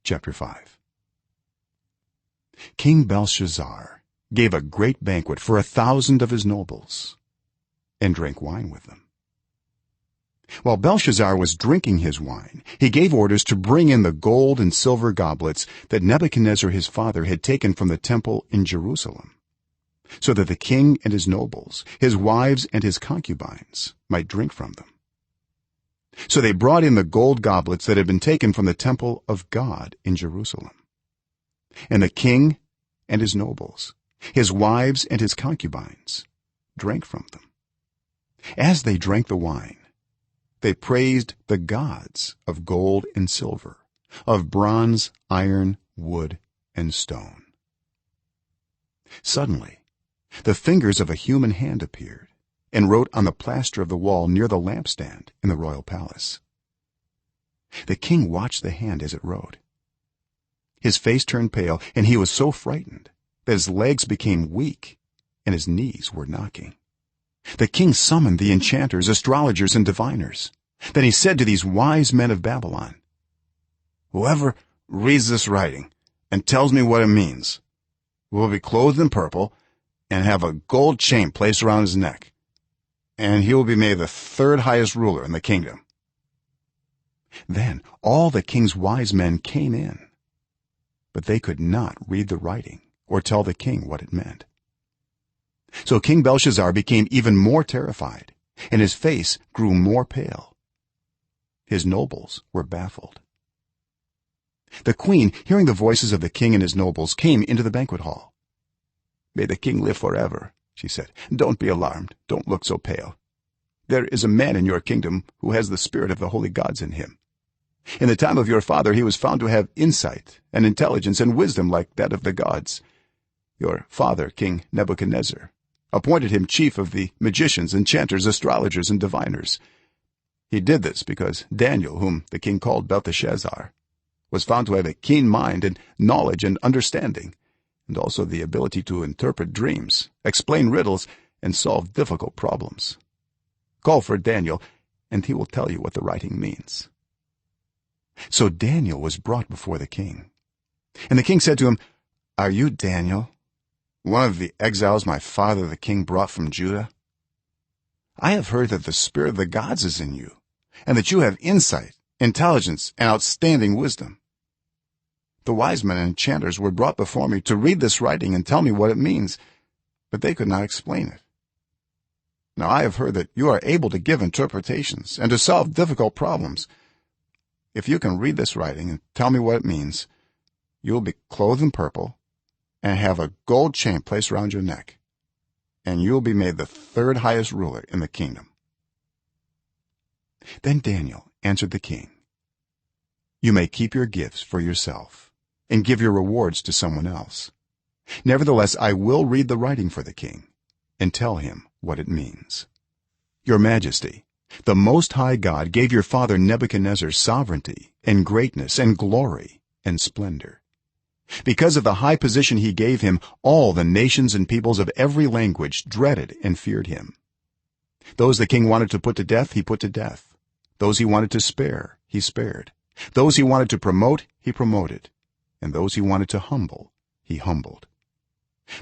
chapter 5. King Belshazzar gave a great banquet for 1,000 of his nobles and drank wine with them. While Belshazzar was drinking his wine, he gave orders to bring in the gold and silver goblets that Nebuchadnezzar his father had taken from the temple in Jerusalem, so that the king and his nobles, his wives and his concubines might drink from them. So they brought in the gold goblets that had been taken from the temple of God in Jerusalem. And the king and his nobles, his wives and his concubines drank from them. As they drank the wine, they praised the gods of gold and silver, of bronze, iron, wood, and stone. Suddenly the fingers of a human hand appeared and wrote on the plaster of the wall near the lampstand in the royal palace. The king watched the hand as it wrote. His face turned pale, and he was so frightened that his legs became weak and his knees were knocking. The king summoned the enchanters, astrologers, and diviners. Then he said to these wise men of Babylon, "Whoever reads this writing and tells me what it means will be clothed in purple and have a gold chain placed around his neck, and he will be made the third highest ruler in the kingdom." Then all the king's wise men came in, but they could not read the writing or tell the king what it meant. So King Belshazzar became even more terrified, and his face grew more pale. His nobles were baffled. The queen, hearing the voices of the king and his nobles, came into the banquet hall. "May the king live forever," she said. "Don't be alarmed. Don't look so pale. There is a man in your kingdom who has the spirit of the holy gods in him. In the time of your father he was found to have insight and intelligence and wisdom like that of the gods. Your father, King Nebuchadnezzar, appointed him chief of the magicians, enchanters, astrologers, and diviners. He did this because Daniel, whom the king called Belteshazzar, was found to have a keen mind and knowledge and understanding, and also the ability to interpret dreams, explain riddles, and solve difficult problems. Call for Daniel, and he will tell you what the writing means." So Daniel was brought before the king, and the king said to him, "Are you Daniel, one of the exiles my father the king brought from Judah? I have heard that the spirit of the gods is in you, and that you have insight, intelligence, and outstanding wisdom. The wise men and enchanters were brought before me to read this writing and tell me what it means, but they could not explain it. Now I have heard that you are able to give interpretations and to solve difficult problems. If you can read this writing and tell me what it means, you will be clothed in purple and have a gold chain placed around your neck, and you will be made the third highest ruler in the kingdom." Then Daniel answered the king, "You may keep your gifts for yourself and give your rewards to someone else. Nevertheless, I will read the writing for the king and tell him what it means. Your Majesty, the Most High God gave your father Nebuchadnezzar sovereignty and greatness and glory and splendor. Because of the high position he gave him, all the nations and peoples of every language dreaded and feared him. Those the king wanted to put to death, he put to death. Those he wanted to spare, he spared. Those he wanted to promote, he promoted, and those he wanted to humble, he humbled.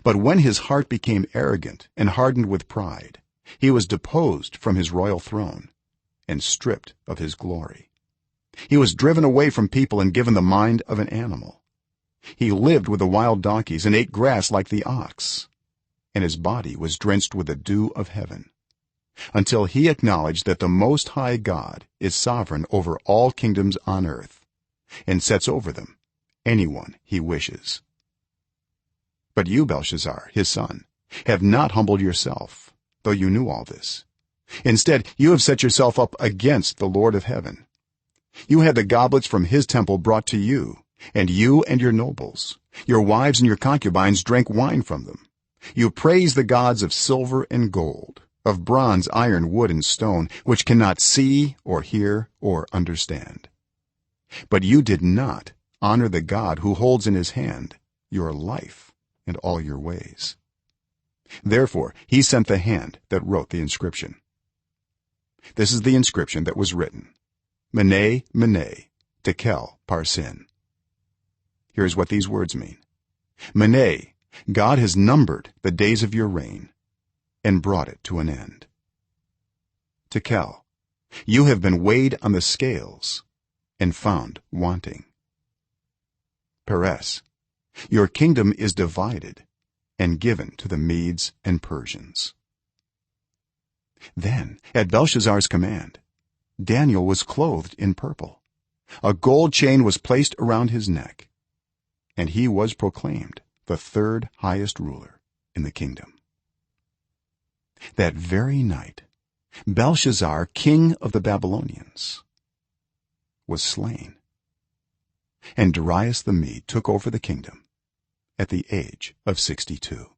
But when his heart became arrogant and hardened with pride, he was deposed from his royal throne and stripped of his glory. He was driven away from people and given the mind of an animal. He lived with the wild donkeys and ate grass like the ox, and his body was drenched with the dew of heaven, until he acknowledged that the Most High God is sovereign over all kingdoms on earth and sets over them anyone he wishes. But you, Belshazzar, his son, have not humbled yourself, though you knew all this. Instead, you have set yourself up against the Lord of heaven. You had the goblets from his temple brought to you, and you and your nobles, your wives and your concubines drank wine from them. You praised the gods of silver and gold, of bronze, iron, wood, and stone, which cannot see or hear or understand. But you did not honor the God who holds in his hand your life and all your ways. Therefore he sent the hand that wrote the inscription. This is the inscription that was written: Mene, Mene, Tekel Parsin. here's what these words mean. Mene, God has numbered the days of your reign and brought it to an end. Tekel, you have been weighed on the scales and found wanting. Peres, your kingdom is divided and given to the Medes and Persians. Then at Belshazzar's command Daniel was clothed in purple, a gold chain was placed around his neck, and he was proclaimed the third highest ruler in the kingdom. That very night Belshazzar, king of the Babylonians, was slain, and Darius the Mede took over the kingdom at the age of 62.